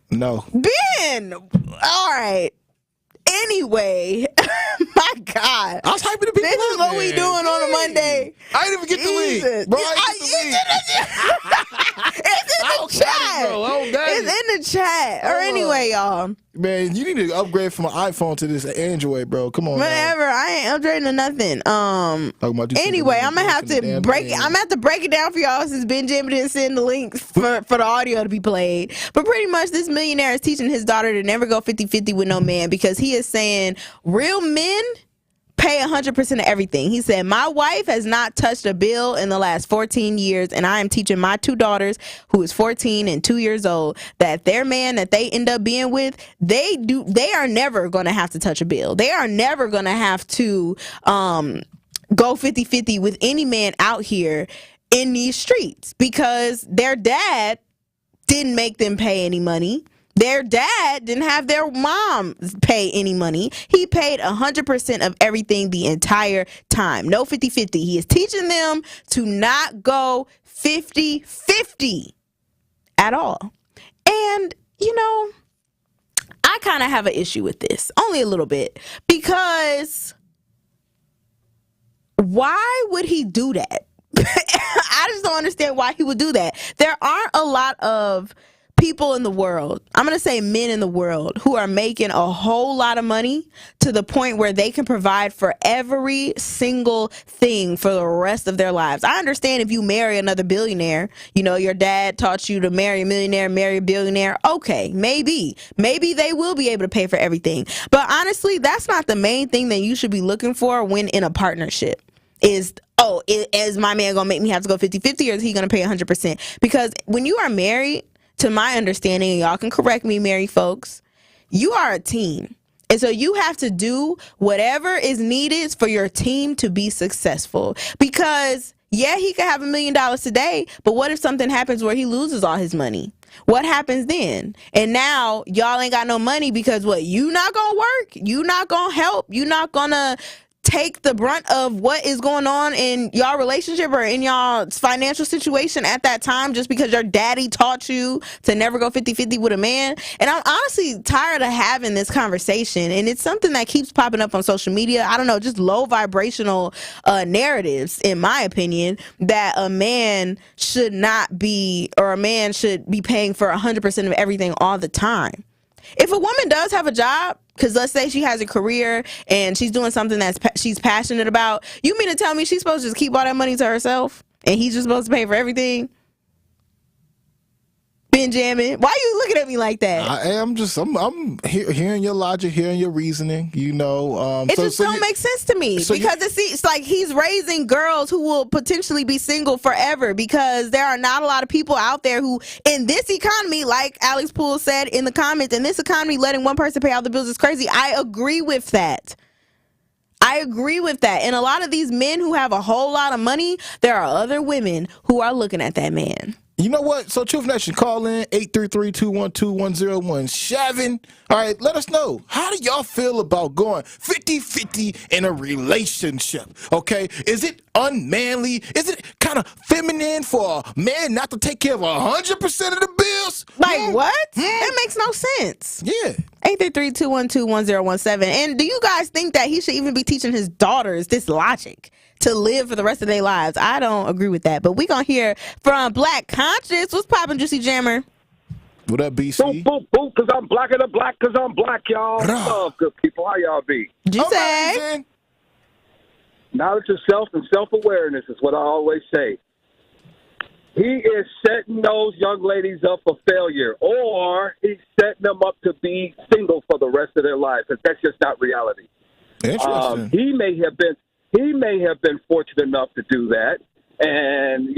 No. Ben! All right. Anyway, my God. I was hyping the people This is what we doing on a Monday. I didn't even get the link. Bro, It's in the chat. It's in the chat. Or anyway, y'all. Man, you need to upgrade from an iPhone to this Android, bro. Come on. Whatever. I ain't upgrading to nothing. Anyway, I'm gonna have to break it. I'm gonna have to break it down for y'all since Benjamin didn't send the link for the audio to be played. But pretty much this millionaire is teaching his daughter to never go 50-50 with no man because he is saying real men pay 100% of everything. He said, my wife has not touched a bill in the last 14 years, and I am teaching my two daughters, who is 14 and 2 years old, that their man that they end up being with, they are never going to have to touch a bill. They are never going to have to go 50-50 with any man out here in these streets because their dad didn't make them pay any money. Their dad didn't have their mom pay any money. He paid 100% of everything the entire time. No 50-50. He is teaching them to not go 50-50 at all. And, I kind of have an issue with this, only a little bit, because why would he do that? I just don't understand why he would do that. There aren't a lot of people in the world, I'm going to say men in the world, who are making a whole lot of money to the point where they can provide for every single thing for the rest of their lives. I understand if you marry another billionaire, your dad taught you to marry a millionaire, marry a billionaire. Okay, maybe they will be able to pay for everything. But honestly, that's not the main thing that you should be looking for when in a partnership is, is my man going to make me have to go 50-50 or is he going to pay 100%? Because when you are married, to my understanding, and y'all can correct me, married folks, you are a team. And so you have to do whatever is needed for your team to be successful. Because, yeah, he could have $1 million today, but what if something happens where he loses all his money? What happens then? And now y'all ain't got no money because what? You not going to work? You not going to help? You not going to take the brunt of what is going on in y'all relationship or in y'all's financial situation at that time just because your daddy taught you to never go 50-50 with a man? And I'm honestly tired of having this conversation, and it's something that keeps popping up on social media. I don't know, just low vibrational narratives, in my opinion, that a man should not be, or a man should be paying for 100% of everything all the time. If a woman does have a job, because let's say she has a career and she's doing something that she's passionate about, you mean to tell me she's supposed to just keep all that money to herself and he's just supposed to pay for everything? Jammin, why are you looking at me like that? I'm hearing your logic, hearing your reasoning, It just don't make sense to me because it's like he's raising girls who will potentially be single forever because there are not a lot of people out there who, in this economy, like Alex Poole said in the comments, in this economy, letting one person pay all the bills is crazy. I agree with that. And a lot of these men who have a whole lot of money, there are other women who are looking at that man. You know what? So, Truth Nation, call in 833-212-1017. All right, let us know. How do y'all feel about going 50-50 in a relationship? Okay, is it unmanly? Is it kind of feminine for a man not to take care of 100% of the bills? Like what? That makes no sense. Yeah. 833-212-1017. And do you guys think that he should even be teaching his daughters this logic to live for the rest of their lives? I don't agree with that. But we're going to hear from Black Conscious. What's poppin', Juicy Jammer? What up, BC? Boop, boop, boop, because I'm blacker than black because I'm black, y'all. Love, good people. How y'all be? Juicy. Knowledge of self and self-awareness is what I always say. He is setting those young ladies up for failure, or he's setting them up to be single for the rest of their lives, because that's just not reality. Interesting. He may have been fortunate enough to do that, and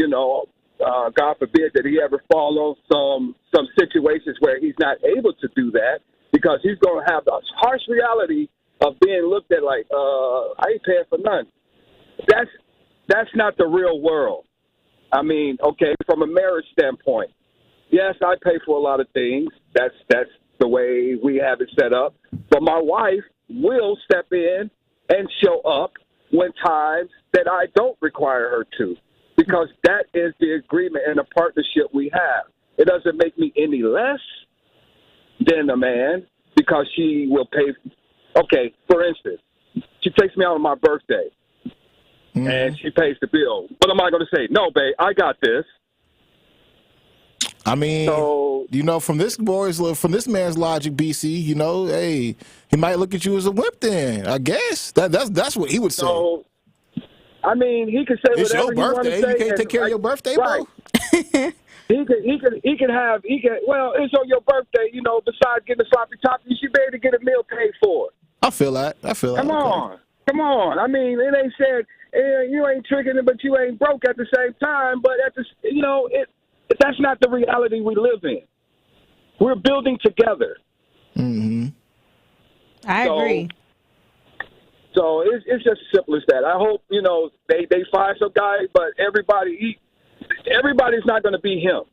God forbid that he ever follow some situations where he's not able to do that, because he's going to have the harsh reality of being looked at like, I ain't paying for none. That's not the real world. I mean, okay, from a marriage standpoint, yes, I pay for a lot of things. That's the way we have it set up. But my wife will step in and show up when times that I don't require her to, because that is the agreement and the partnership we have. It doesn't make me any less than a man because she will pay. Okay, for instance, she takes me out on my birthday. And she pays the bill. What am I going to say? No, babe, I got this. I mean, from this man's logic, BC, hey, he might look at you as a wimp then, I guess. That's what he would say. So, I mean, he could say it's whatever your birthday. You can't take care of your birthday, right. bro? Well, it's on your birthday, besides getting a sloppy toppy, you should be able to get a meal paid for. I feel that. Come on. I mean, it ain't said you ain't tricking it, but you ain't broke at the same time. But that's not the reality we live in. We're building together. Mm-hmm. I agree. So it's just as simple as that. I hope they find some guy, but everybody's not going to be him.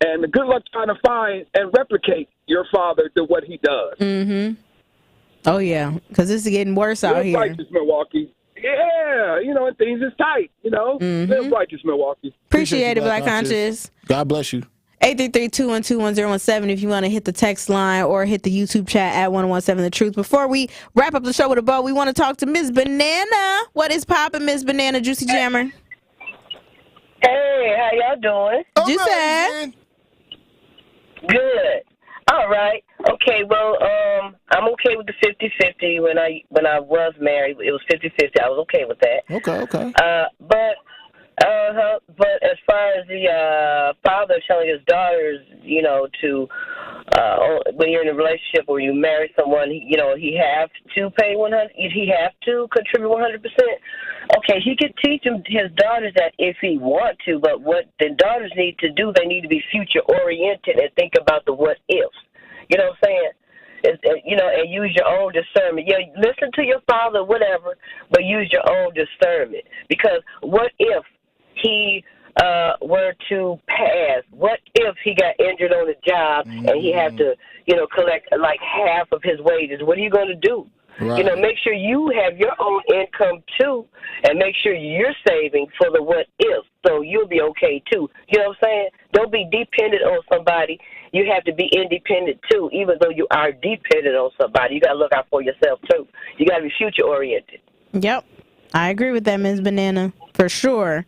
And good luck trying to find and replicate your father to what he does. Mm-hmm. Oh, yeah, because this is getting worse out here. Righteous Milwaukee. Yeah, and things is tight, Live righteous Milwaukee. Appreciate it, Black Conscious. God bless you. 833-212-1017 if you want to hit the text line or hit the YouTube chat at 1017 The Truth. Before we wrap up the show with a bow, we want to talk to Miss Banana. What is poppin', Miss Banana, Juicy Jammer? Hey, how y'all doing? Juicy. Good. All right. Okay, well, I'm okay with the 50-50. When I was married, it was 50-50. I was okay with that. Okay. But as far as the father telling his daughters, to when you're in a relationship or you marry someone, he have to pay 100. He have to contribute 100%. Okay, he could teach his daughters that if he want to, but what the daughters need to do, they need to be future oriented and think about the what ifs. You know what I'm saying? And use your own discernment. Yeah, listen to your father, whatever, but use your own discernment. Because what if he were to pass? What if he got injured on the job and he had to, collect like half of his wages? What are you going to do? Right. Make sure you have your own income too, and make sure you're saving for the what if, so you'll be okay too. You know what I'm saying? Don't be dependent on somebody. You have to be independent too, even though you are dependent on somebody. You got to look out for yourself too. You got to be future oriented. Yep, I agree with that, Ms. Banana, for sure.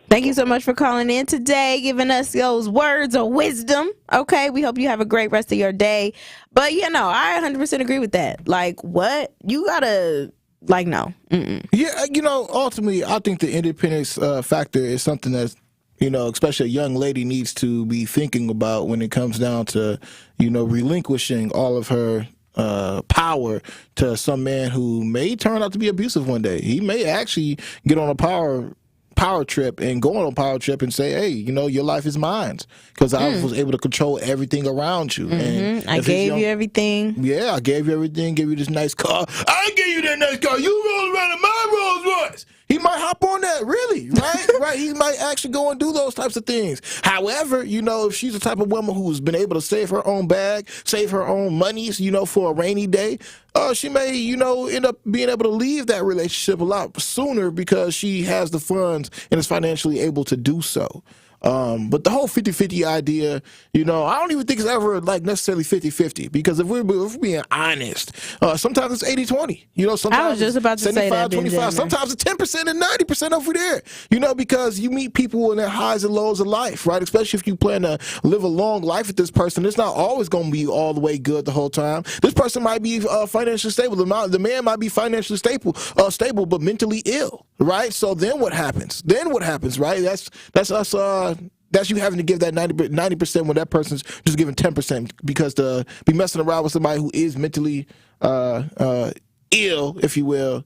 Thank you so much for calling in today, giving us those words of wisdom. Okay, we hope you have a great rest of your day. But, I 100% agree with that. Like, what? You gotta, no. Mm-mm. Yeah, ultimately, I think the independence factor is something that's, especially a young lady needs to be thinking about when it comes down to, relinquishing all of her power to some man who may turn out to be abusive one day. He may actually get on a power trip and go on a power trip and say, hey, your life is mine because I was able to control everything around you. And I gave you everything. Yeah, I gave you everything, gave you this nice car. I gave you that nice car. You roll around in my Rolls Royce. He might hop on that, really, right? Right. He might actually go and do those types of things. However, if she's the type of woman who's been able to save her own bag, save her own monies, for a rainy day, she may, end up being able to leave that relationship a lot sooner because she has the funds and is financially able to do so. But the whole 50-50 idea, I don't even think it's ever necessarily 50-50 because if we're being honest, sometimes it's 80-20. Sometimes I was just about to say that, 75-25. Sometimes it's 10% and 90% over there. Because you meet people in their highs and lows of life, right? Especially if you plan to live a long life with this person, it's not always going to be all the way good the whole time. This person might be financially stable. The man might be financially stable but mentally ill, right? So then what happens? Right? That's us. That's you having to give that 90% when that person's just giving 10% because to be messing around with somebody who is mentally ill, if you will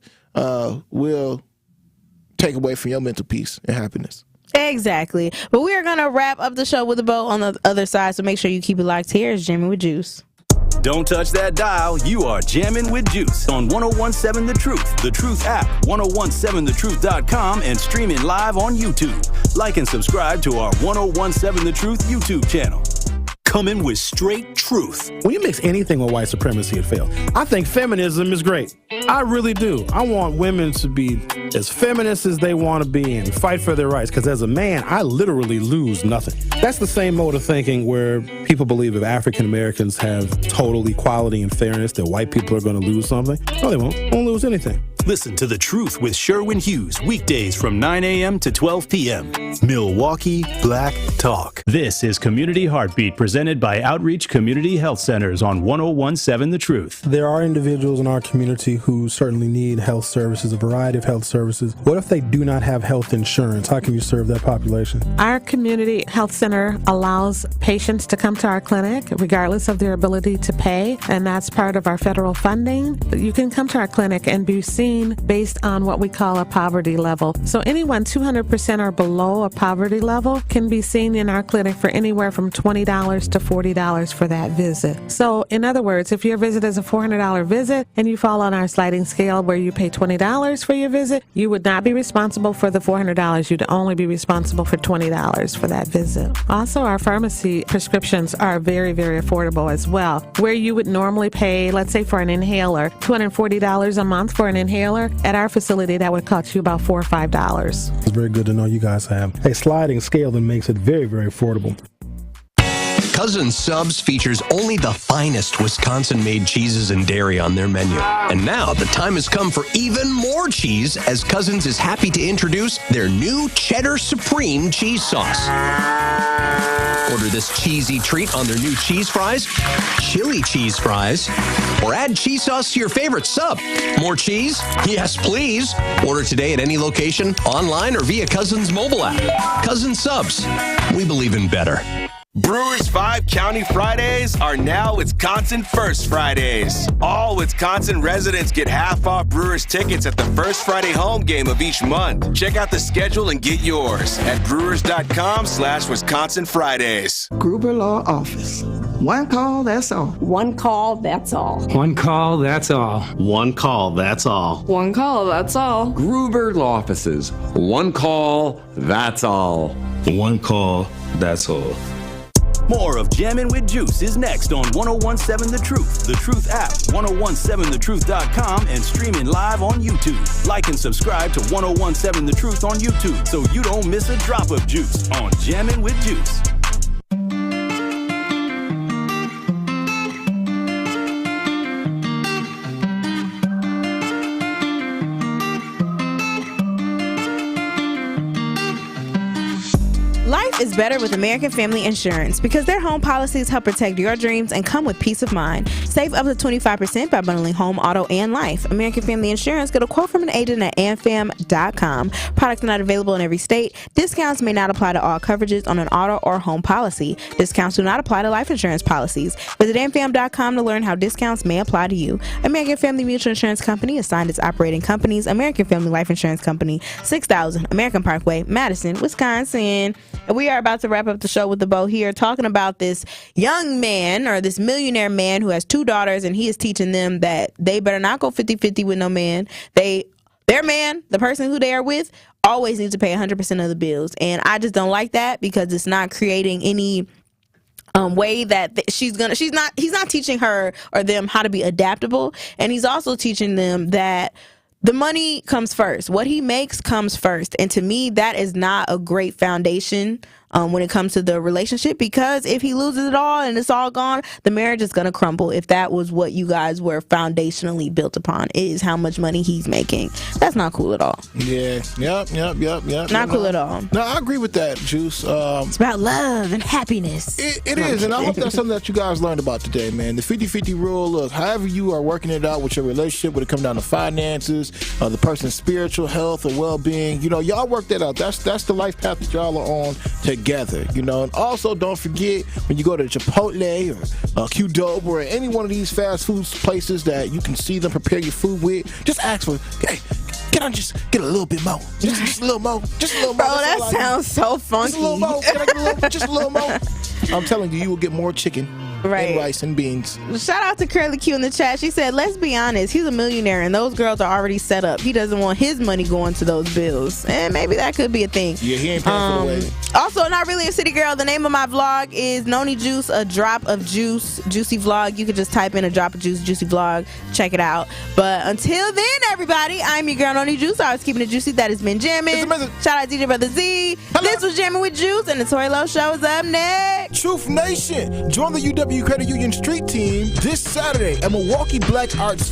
take away from your mental peace and happiness. Exactly. But we are going to wrap up the show with a bow on the other side, so make sure you keep it locked. Here is Jammin' with Juice. Don't touch that dial. You are jamming with Juice on 1017 The Truth, The Truth app, 1017thetruth.com, and streaming live on YouTube. Like and subscribe to our 1017 The Truth YouTube channel. Coming with straight truth. When you mix anything with white supremacy, it fails. I think feminism is great. I really do. I want women to be as feminist as they want to be and fight for their rights, because as a man, I literally lose nothing. That's the same mode of thinking where people believe if African Americans have total equality and fairness, that white people are going to lose something. No, they won't. Won't lose anything. Listen to The Truth with Sherwin Hughes, weekdays from 9 a.m. to 12 p.m. Milwaukee Black Talk. This is Community Heartbeat, presented by Outreach Community Health Centers on 1017 The Truth. There are individuals in our community who certainly need health services, a variety of health services. What if they do not have health insurance? How can you serve that population? Our community health center allows patients to come to our clinic regardless of their ability to pay, and that's part of our federal funding. You can come to our clinic and be seen seen based on what we call a poverty level. So anyone 200% or below a poverty level can be seen in our clinic for anywhere from $20 to $40 for that visit. So in other words, if your visit is a $400 visit and you fall on our sliding scale where you pay $20 for your visit, you would not be responsible for the $400. You'd only be responsible for $20 for that visit. Also, our pharmacy prescriptions are very, very affordable as well. Where you would normally pay, let's say for an inhaler, $240 a month for an inhaler, at our facility that would cost you about $4 or $5. It's very good to know you guys have a sliding scale that makes it very, very affordable. Cousin Subs features only the finest Wisconsin-made cheeses and dairy on their menu. And now the time has come for even more cheese, as Cousins is happy to introduce their new Cheddar Supreme cheese sauce. Order this cheesy treat on their new cheese fries, chili cheese fries, or add cheese sauce to your favorite sub. More cheese? Yes, please. Order today at any location, online, or via Cousins mobile app. Cousins Subs. We believe in better. Brewers 5 County Fridays are now Wisconsin First Fridays. All Wisconsin residents get half off Brewers tickets at the first Friday home game of each month. Check out the schedule and get yours at brewers.com/Wisconsin Fridays. Gruber Law Office. One call, that's all. One call, that's all. One call, that's all. One call, that's all. One call, that's all. Gruber Law Offices. One call, that's all. One call, that's all. More of Jammin' with Juice is next on 1017 The Truth, The Truth app, 1017thetruth.com, and streaming live on YouTube. Like and subscribe to 1017 The Truth on YouTube so you don't miss a drop of juice on Jammin' with Juice. Life is better with American Family Insurance because their home policies help protect your dreams and come with peace of mind. Save up to 25% by bundling home, auto, and life. American Family Insurance. Get a quote from an agent at amfam.com. Products not available in every state. Discounts may not apply to all coverages on an auto or home policy. Discounts do not apply to life insurance policies. Visit amfam.com to learn how discounts may apply to you. American Family Mutual Insurance Company assigned its operating companies. American Family Life Insurance Company, 6000 American Parkway, Madison, Wisconsin. And we are about to wrap up the show with the bow here, talking about this young man, or this millionaire man who has 2 daughters, and he is teaching them that they better not go 50-50 with no man. Their man, the person who they are with, always needs to pay 100% of the bills. And I just don't like that because it's not creating any way that he's not teaching her or them how to be adaptable. And he's also teaching them that the money comes first. What he makes comes first. And to me, that is not a great foundation when it comes to the relationship, because if he loses it all and it's all gone, the marriage is going to crumble. If that was what you guys were foundationally built upon, is how much money he's making. That's not cool at all. Yeah. Yep. Not cool at all. No, I agree with that, Juice. It's about love and happiness. It is, and I hope that's something that you guys learned about today, man. The 50-50 rule. Look, however you are working it out with your relationship, when it comes down to finances, the person's spiritual health or well-being, y'all work that out. That's the life path that y'all are on together, And also, don't forget, when you go to Chipotle or Qdoba or any one of these fast food places that you can see them prepare your food with, just ask for, hey, can I just get a little bit more? Just a little more. Just a little more. Bro, that sounds so funky. Just a little more. Can I get just a little more? I'm telling you, you will get more chicken. Right. And rice and beans. Shout out to Curly Q in the chat. She said, let's be honest, he's a millionaire and those girls are already set up. He doesn't want his money going to those bills. And maybe that could be a thing. Yeah, he ain't paying for the wedding. Also, not really a city girl. The name of my vlog is Noni Juice, a drop of juice, juicy vlog. You could just type in a drop of juice, juicy vlog. Check it out. But until then, everybody, I'm your girl Noni Juice. I was keeping it juicy. That has been Jammin'. Shout out DJ Brother Z. Hello. This was Jammin' with Juice, and the Tory Lowe Show is up next. Truth Nation, join the UW Credit Union Street Team this Saturday at Milwaukee Black Arts